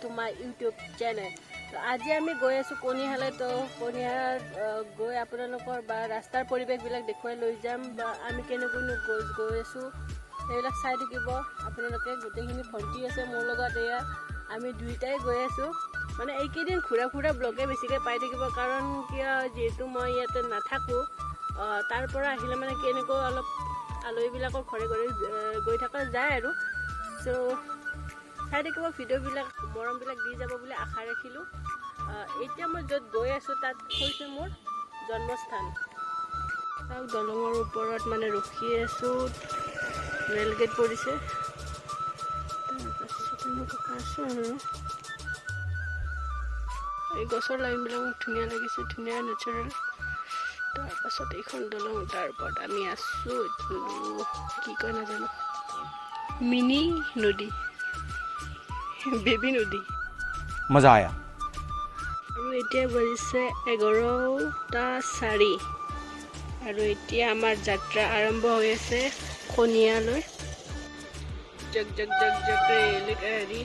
to my YouTube channel. So আজি আমি গৈ আছো কনিহালে তো কনিহাত গৈ আপোনালোকৰ বা ৰাস্তাৰ পৰিবেশ বিলাক দেখুৱাই লৈ যাম বা আমি কেনেকৈ গৈ আছো এইবিলাক চাই থাকিব আপোনালোকে গোটেইখিনি ভণ্টি আছে মোৰ লগত এয়া আমি দুইটাই গৈ আছো মানে এইকেইদিন ঘুৰা ব্লগে বেছিকৈ পাই থাকিব কাৰণ কিয় যেহেতু মই ইয়াতে নাথাকো তাৰ পৰা আহিলে মানে কেনেকৈ অলপ আলহীবিলাকৰ ঘৰে গৈ থকা যায় আৰু সো চাই থাকিব ভিডিঅ'বিলাক মৰমবিলাক দি যাব বুলি আশা ৰাখিলোঁ এতিয়া মই য'ত গৈ আছোঁ তাত হৈছে মোৰ জন্মস্থান তাক দলঙৰ ওপৰত মানে ৰখি আছোঁ ৰেল গেট পৰিছে এই গছৰ লাইনবিলাক ধুনীয়া লাগিছে ধুনীয়া নেচাৰেল তাৰপাছত এইখন দলং তাৰ ওপৰত আমি আছোঁ কি কয় নাজানো মিনি নদী বেবী নদী মজা আয়া আৰু এতিয়া বাজিছে 11:04 আৰু এতিয়া আমাৰ যাত্ৰা আৰম্ভ হৈ আছে কনিয়ালৈ জগ জগ জগ জগ ৰেল গাড়ী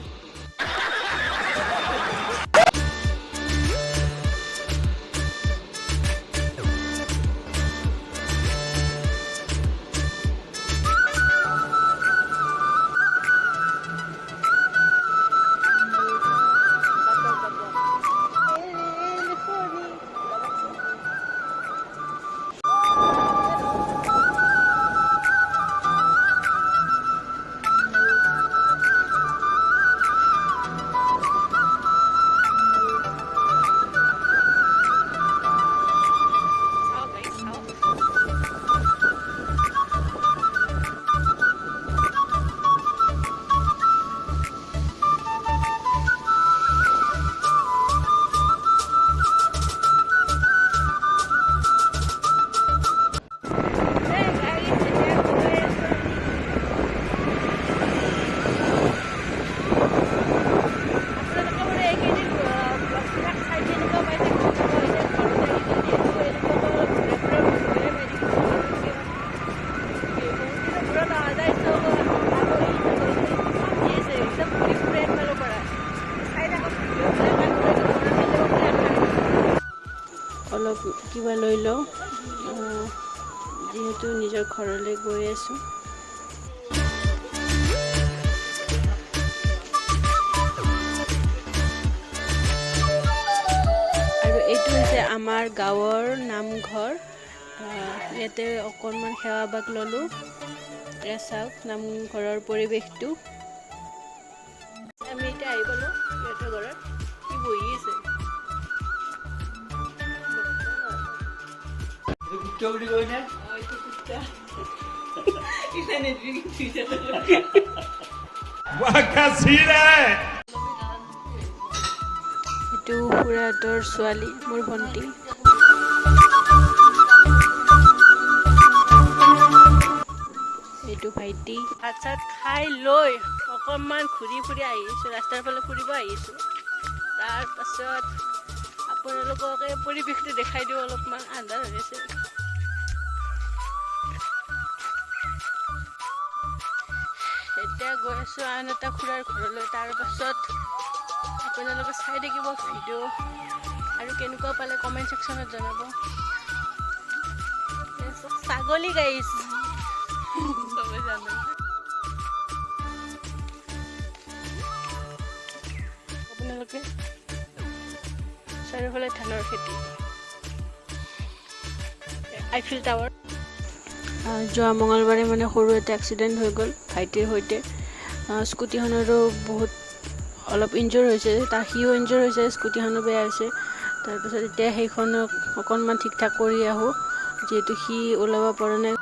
অলপ কিবা লৈ লওঁ যিহেতু নিজৰ ঘৰলৈ গৈ আছোঁ আৰু এইটো হৈছে আমাৰ গাঁৱৰ নামঘৰ ইয়াতে অকণমান সেৱাভাগ ল'লোঁ এয়া চাওক নামঘৰৰ পৰিৱেশটো আমি এতিয়া আহি পালোঁ সিহঁতৰ ঘৰত কি বহি আছে Jody going there? Oh, itu sudah. Kita ni drink tidak. Makasih itu kurator ছোৱালী মোৰ ভণ্টি এইটো ভাইটি ভাত চাত খাই লৈ অকণমান ঘূৰি আহিছোঁ ৰাস্তাৰ ফালে ফুৰিব আহিছোঁ তাৰপাছত আপোনালোকক এই পৰিৱেশটো দেখাই দিওঁ অলপমান আন্ধাৰ হৈ আছে এতিয়া গৈ আছোঁ আন এটা খুৰাৰ ঘৰলৈ তাৰপাছত আপোনালোকে চাই থাকিব ভিডিঅ' আৰু কেনেকুৱা পালে কমেণ্ট ছেকশ্যনত জনাব ছাগলী গাইছ চবে জানে আপোনালোকে চাৰিওফালে ধানৰ খেতি আইফিল টাৱাৰ যোৱা মঙলবাৰে মানে সৰু এটা এক্সিডেণ্ট হৈ গ'ল ভাইটিৰ সৈতে স্কুটিখনৰো বহুত অলপ ইনজৰ হৈছে সিও ইনজৰ হৈছে স্কুটিখনো বেয়া হৈছে তাৰপিছত এতিয়া সেইখনক অকণমান ঠিক ঠাক কৰি আহোঁ যিহেতু সি ওলাব পৰা নাই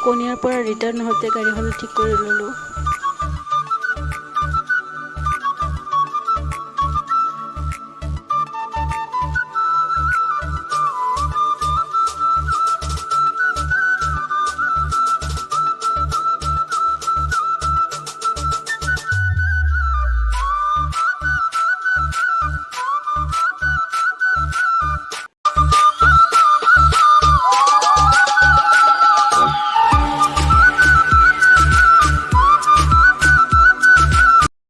কনিয়াৰ পৰা ৰিটাৰ্ণ হওঁতে গাড়ীখন ঠিক কৰি ল'লোঁ